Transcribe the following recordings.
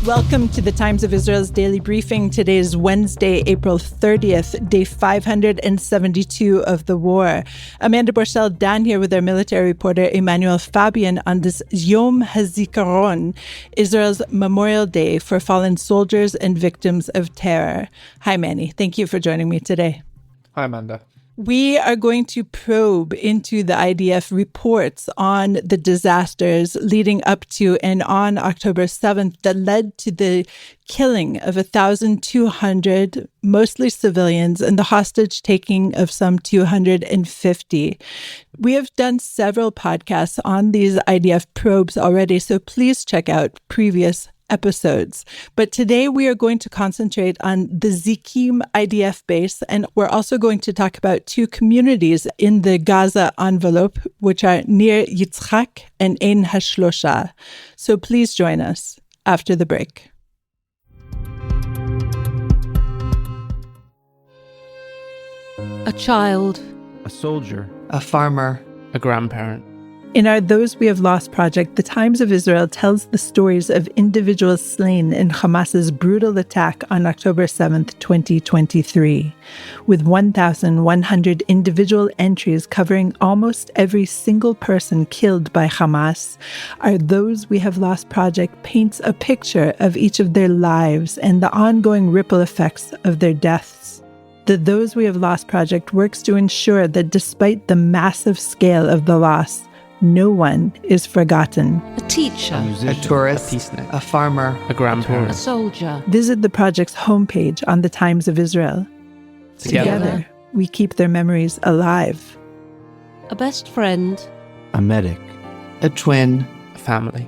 Welcome to the Times of Israel's daily briefing. Today is Wednesday, April 30th, day 572 of the war. Amanda Borschel-Dan here with our military reporter Emmanuel Fabian on this Yom HaZikaron, Israel's Memorial Day for fallen soldiers and victims of terror. Hi, Manny. Thank you for joining me today. Hi, Amanda. We are going to probe into the IDF reports on the disasters leading up to and on October 7th that led to the killing of 1,200, mostly civilians, and the hostage taking of some 250. We have done several podcasts on these IDF probes already, so please check out previous episodes. But today we are going to concentrate on the Zikim IDF base, and we're also going to talk about two communities in the Gaza Envelope, which are Nir Yitzhak and Ein Hashlosha. So please join us after the break. A child, A soldier, a farmer, a grandparent. In our Those We Have Lost project, the Times of Israel tells the stories of individuals slain in Hamas's brutal attack on October 7th, 2023. With 1,100 individual entries covering almost every single person killed by Hamas, our Those We Have Lost project paints a picture of each of their lives and the ongoing ripple effects of their deaths. The Those We Have Lost project works to ensure that despite the massive scale of the loss, no one is forgotten. a teacher, a tourist, a peacenik, a farmer, a grandparent. a soldier, Visit the project's homepage on the Times of Israel. Together, we keep their memories alive. a best friend, a medic, a twin, A family.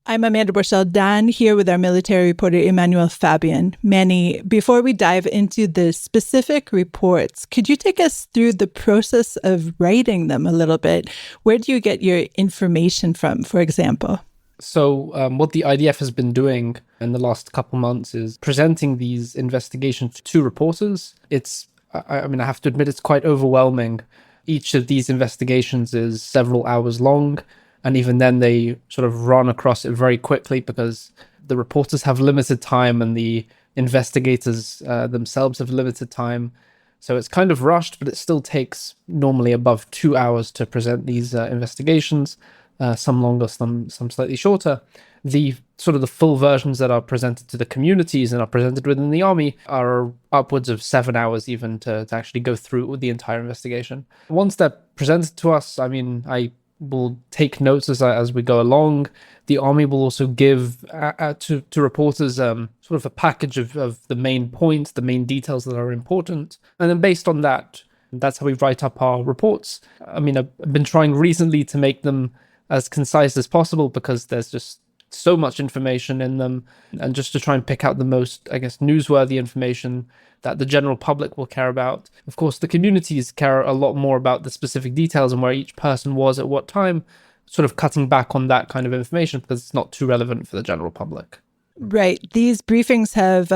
I'm Amanda Borschel-Dan here with our military reporter Emmanuel Fabian. Manny, before we dive into the specific reports, could you take us through the process of writing them a little bit? Where do you get your information from, for example? So what the IDF has been doing in the last couple months is presenting these investigations to reporters. I have to admit, it's quite overwhelming. Each of these investigations is several hours long. And even then, they sort of run across it very quickly because the reporters have limited time and the investigators themselves have limited time. So it's kind of rushed, but it still takes normally above 2 hours to present these investigations, some longer, some slightly shorter. The sort of the full versions that are presented to the communities and are presented within the army are upwards of 7 hours even to actually go through the entire investigation. Once they're presented to us, I will take notes as we go along. The army will also give to reporters sort of a package of the main points, the main details that are important. And then based on that, that's how we write up our reports. I've been trying recently to make them as concise as possible because there's just so much information in them, and just to try and pick out the most, newsworthy information that the general public will care about. Of course, the communities care a lot more about the specific details and where each person was at what time, sort of cutting back on that kind of information because it's not too relevant for the general public. Right. These briefings have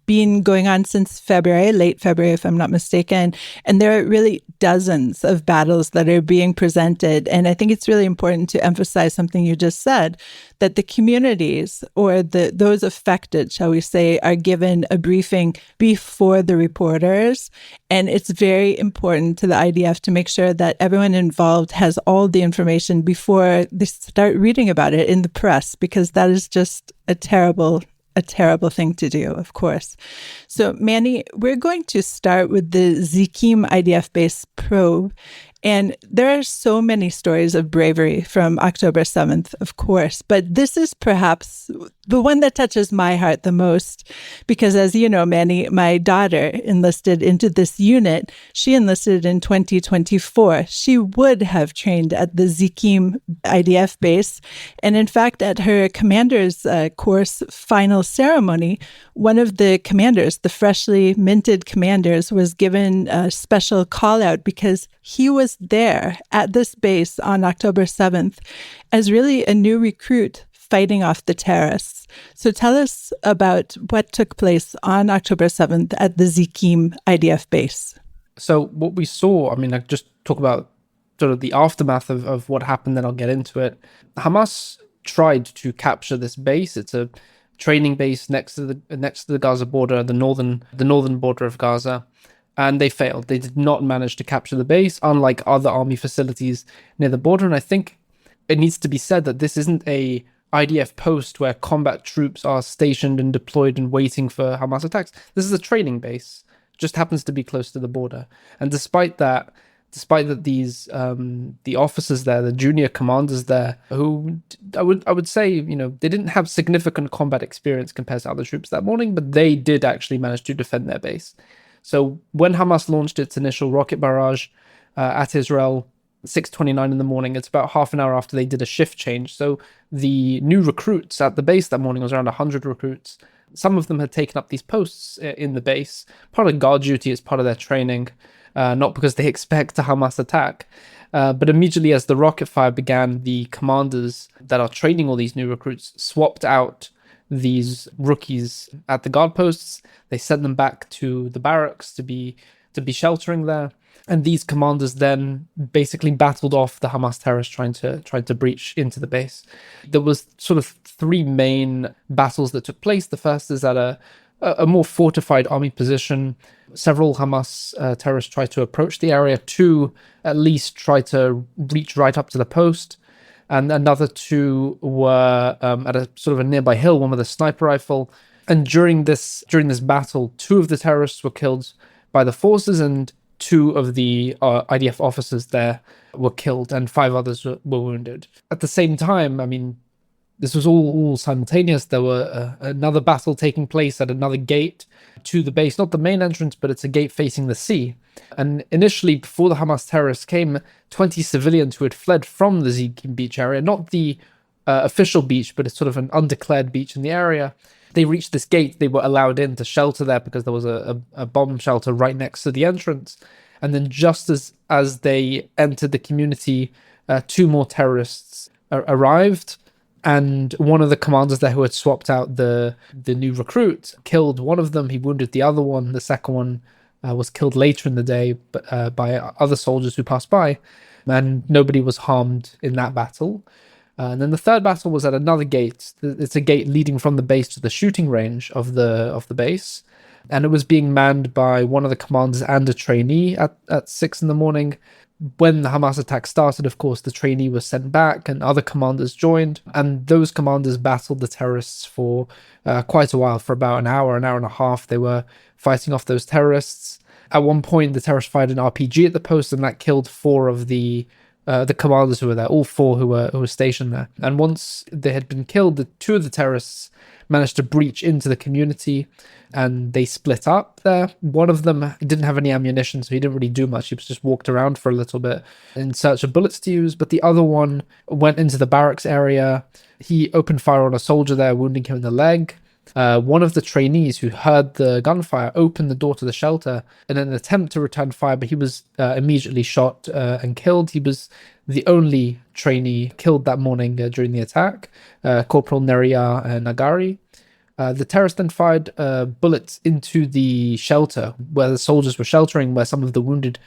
been going on since February, late February, if I'm not mistaken. And there are really dozens of battles that are being presented. And I think it's really important to emphasize something you just said, that the communities or those affected, shall we say, are given a briefing before the reporters. And it's very important to the IDF to make sure that everyone involved has all the information before they start reading about it in the press, because that is just a terrible thing to do, of course. So, Manny, we're going to start with the Zikim IDF base probe. And there are so many stories of bravery from October 7th, of course, but this is perhaps the one that touches my heart the most because, as you know, Manny, my daughter enlisted into this unit. She enlisted in 2024. She would have trained at the Zikim IDF base. And in fact, at her commander's course final ceremony, one of the commanders, the freshly minted commanders, was given a special call out because he was there at this base on October 7th as really a new recruit fighting off the terrorists. So tell us about what took place on October 7th at the Zikim IDF base. So what we saw, I mean, I just talk about sort of the aftermath of what happened, then I'll get into it. Hamas tried to capture this base. It's a training base next to the Gaza border, the northern border of Gaza, and they failed. They did not manage to capture the base, unlike other army facilities near the border. And I think it needs to be said that this isn't a IDF post where combat troops are stationed and deployed and waiting for Hamas attacks. This is a training base, just happens to be close to the border. And despite that these the officers there, the junior commanders there, who I would say, they didn't have significant combat experience compared to other troops that morning, but they did actually manage to defend their base. So when Hamas launched its initial rocket barrage at Israel, 6:29 in the morning, it's about half an hour after they did a shift change. So the new recruits at the base that morning was around 100 recruits. Some of them had taken up these posts in the base, part of guard duty, as part of their training, not because they expect a Hamas attack. But immediately as the rocket fire began, the commanders that are training all these new recruits swapped out these rookies at the guard posts. They sent them back to the barracks to be sheltering there. And these commanders then basically battled off the Hamas terrorists trying to breach into the base. There was sort of three main battles that took place. The first is at a more fortified army position. Several Hamas terrorists tried to approach the area. Two at least tried to reach right up to the post. And another two were at a sort of a nearby hill, one with a sniper rifle. And during this battle, two of the terrorists were killed by the forces, and two of the IDF officers there were killed, and 5 others were wounded. At the same time, I mean, this was all simultaneous. There were another battle taking place at another gate to the base, not the main entrance, but it's a gate facing the sea. And initially, before the Hamas terrorists came, 20 civilians who had fled from the Zikim beach area, not the official beach, but it's sort of an undeclared beach in the area. They reached this gate. They were allowed in to shelter there because there was a bomb shelter right next to the entrance. And then just as they entered the community, 2 more terrorists arrived. And one of the commanders there who had swapped out the new recruit killed one of them. He wounded the other one. The second one was killed later in the day by other soldiers who passed by. And nobody was harmed in that battle. And then the third battle was at another gate. It's a gate leading from the base to the shooting range of the base. And it was being manned by one of the commanders and a trainee at 6 in the morning. When the Hamas attack started, of course, the trainee was sent back and other commanders joined. And those commanders battled the terrorists for quite a while, for about an hour and a half. They were fighting off those terrorists. At one point, the terrorists fired an RPG at the post, and that killed 4 of the commanders who were there, all 4 who were stationed there. And once they had been killed, the 2 of the terrorists managed to breach into the community, and they split up there. One of them didn't have any ammunition, so he didn't really do much. He just walked around for a little bit in search of bullets to use. But the other one went into the barracks area. He opened fire on a soldier there, wounding him in the leg. One of the trainees who heard the gunfire opened the door to the shelter in an attempt to return fire, but he was immediately shot and killed. He was the only trainee killed that morning during the attack, Corporal Neria Nagari. The terrorists then fired bullets into the shelter where the soldiers were sheltering, where some of the wounded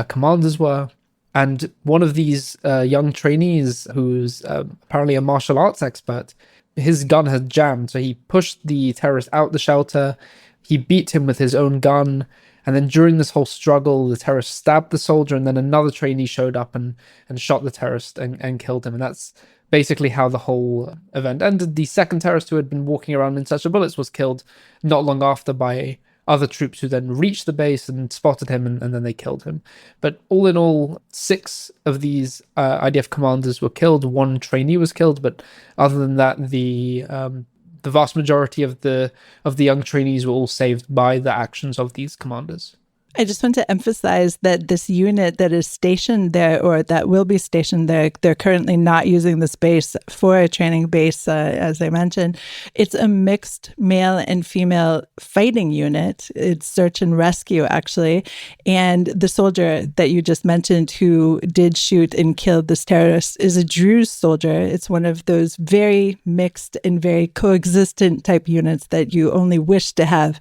commanders were. And one of these young trainees, who's apparently a martial arts expert, his gun had jammed, so he pushed the terrorist out the shelter. He beat him with his own gun, and then during this whole struggle, the terrorist stabbed the soldier, and then another trainee showed up and shot the terrorist and killed him. And that's basically how the whole event ended. The second terrorist, who had been walking around in search of bullets, was killed not long after by other troops who then reached the base and spotted him, and then they killed him. But all in all, 6 of these IDF commanders were killed. 1 trainee was killed, but other than that, the vast majority of the young trainees were all saved by the actions of these commanders. I just want to emphasize that this unit that is stationed there, or that will be stationed there, they're currently not using this base for a training base, as I mentioned. It's a mixed male and female fighting unit. It's search and rescue, actually. And the soldier that you just mentioned who did shoot and killed this terrorist is a Druze soldier. It's one of those very mixed and very coexistent type units that you only wish to have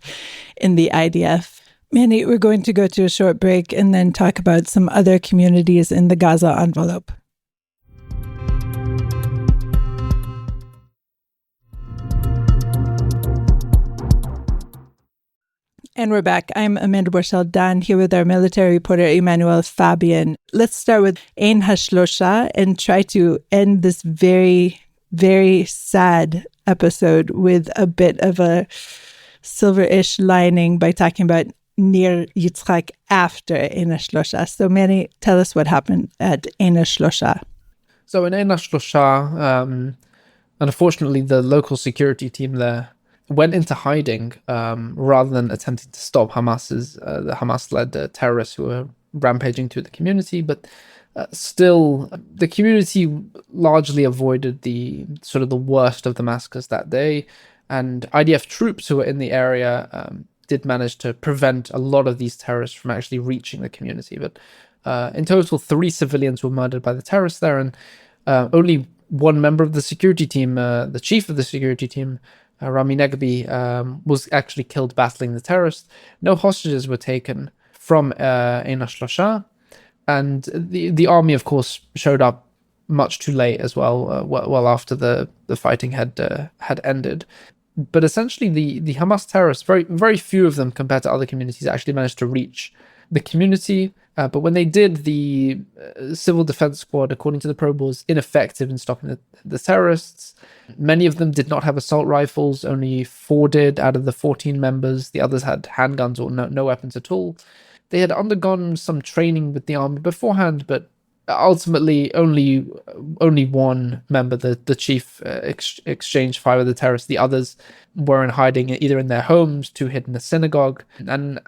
in the IDF. Manny, we're going to go to a short break and then talk about some other communities in the Gaza envelope. And we're back. I'm Amanda Borchel-Dan here with our military reporter, Emmanuel Fabian. Let's start with Ein Hashlosha and try to end this very, very sad episode with a bit of a silver-ish lining by talking about Nir Yitzhak after Ein Hashlosha. So Manny, tell us what happened at Ein Hashlosha. So in Ein Hashlosha, unfortunately, the local security team there went into hiding rather than attempting to stop the Hamas-led terrorists who were rampaging through the community. But still, the community largely avoided the worst of the massacres that day. And IDF troops who were in the area did manage to prevent a lot of these terrorists from actually reaching the community. But in total, 3 civilians were murdered by the terrorists there, and only one member of the security team, the chief of the security team, Rami Negbi, was actually killed battling the terrorists. No hostages were taken from Ein Hashlosha, and the army, of course, showed up much too late as well, well after the fighting had ended. But essentially, the Hamas terrorists, very, very few of them compared to other communities, actually managed to reach the community. But when they did, the civil defense squad, according to the probe, was ineffective in stopping the terrorists. Many of them did not have assault rifles. Only 4 did out of the 14 members. The others had handguns or no weapons at all. They had undergone some training with the army beforehand, but ultimately only one member, the chief, exchanged fire with the terrorists. The others were in hiding either in their homes, 2 hid in a synagogue, and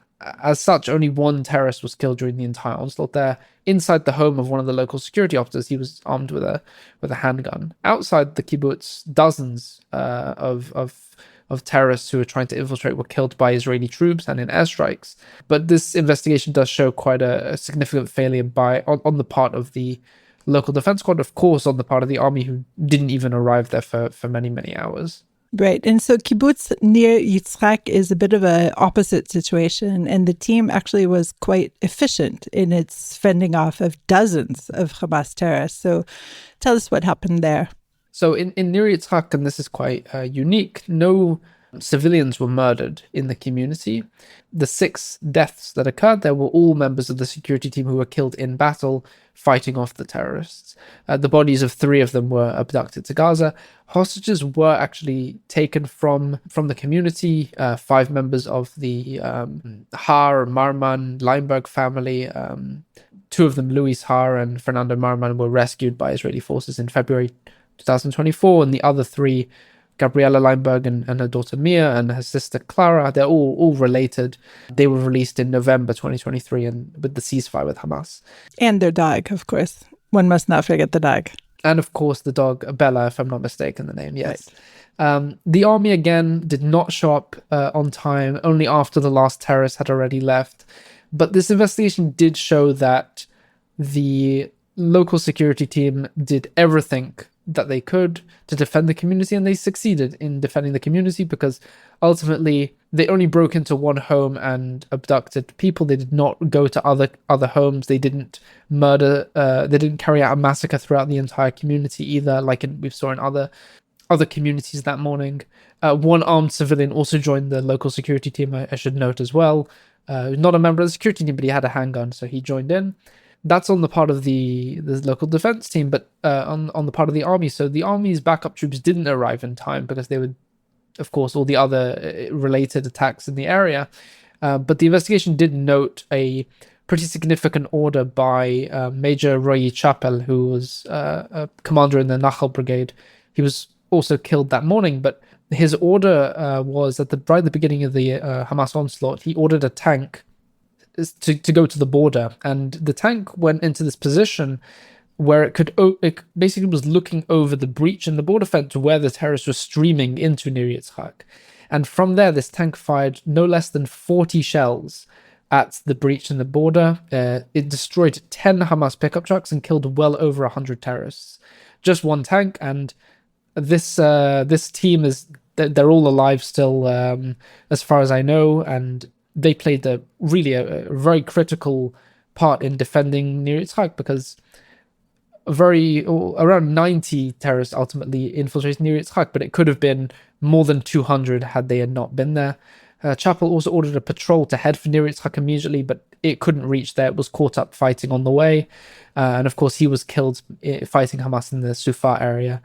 as such, only one terrorist was killed during the entire onslaught there. Inside the home of one of the local security officers, he was armed with a handgun. Outside the kibbutz, dozens of terrorists who were trying to infiltrate were killed by Israeli troops and in airstrikes. But this investigation does show quite a significant failure on the part of the local defense squad, of course, on the part of the army, who didn't even arrive there for many, many hours. Right. And so Kibbutz Nir Yitzhak is a bit of an opposite situation. And the team actually was quite efficient in its fending off of dozens of Hamas terrorists. So tell us what happened there. So in Nir Yitzhak, and this is quite unique, no civilians were murdered in the community. The 6 deaths that occurred there were all members of the security team who were killed in battle fighting off the terrorists. The bodies of 3 of them were abducted to Gaza. Hostages were actually taken from the community. 5 members of the Har, Marman, Leinberg family, 2 of them, Luis Har and Fernando Marman, were rescued by Israeli forces in February 2024, and the other 3, Gabriela Leinberg and her daughter Mia and her sister Clara, they're all related. They were released in November 2023 and with the ceasefire with Hamas. And their dog, of course. One must not forget the dog. And of course the dog, Bella, if I'm not mistaken, the name, yes. Right. The army, again, did not show up on time, only after the last terrorist had already left. But this investigation did show that the local security team did everything that they could to defend the community, and they succeeded in defending the community because ultimately they only broke into one home and abducted people. They did not go to other homes. They didn't murder. They didn't carry out a massacre throughout the entire community either, like we saw in other communities that morning. One armed civilian also joined the local security team, I should note as well. Not a member of the security team, but he had a handgun, so he joined in. That's on the part of the local defense team, but on the part of the army. So the army's backup troops didn't arrive in time because they would, of course, all the other related attacks in the area. But the investigation did note a pretty significant order by Major Roy Chappell, who was a commander in the Nachal Brigade. He was also killed that morning, but his order was at right at the beginning of the Hamas onslaught. He ordered a tank to go to the border, and the tank went into this position where it basically was looking over the breach in the border fence where the terrorists were streaming into Nir Yitzhak. And from there, this tank fired no less than 40 shells at the breach in the border. It destroyed 10 Hamas pickup trucks and killed well over 100 terrorists. Just one tank, and this team they're all alive still, as far as I know, and they played a very critical part in defending Nir Yitzhak, because around 90 terrorists ultimately infiltrated Nir Yitzhak, but it could have been more than 200 had they not been there. Chapel also ordered a patrol to head for Nir Yitzhak immediately, but it couldn't reach there. It was caught up fighting on the way. And of course, he was killed fighting Hamas in the Sufa area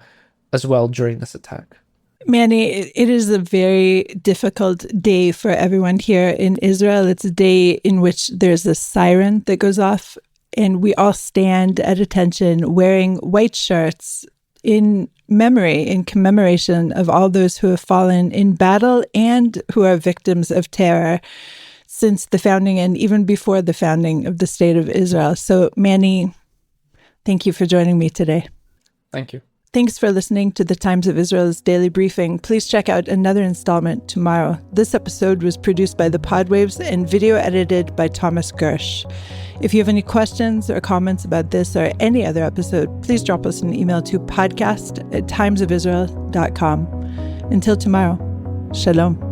as well during this attack. Manny, it is a very difficult day for everyone here in Israel. It's a day in which there's a siren that goes off, and we all stand at attention wearing white shirts in memory, in commemoration of all those who have fallen in battle and who are victims of terror since the founding and even before the founding of the State of Israel. So, Manny, thank you for joining me today. Thank you. Thanks for listening to the Times of Israel's Daily Briefing. Please check out another installment tomorrow. This episode was produced by the Podwaves and video edited by Thomas Gersh. If you have any questions or comments about this or any other episode, please drop us an email to podcast@timesofisrael.com. Until tomorrow, shalom.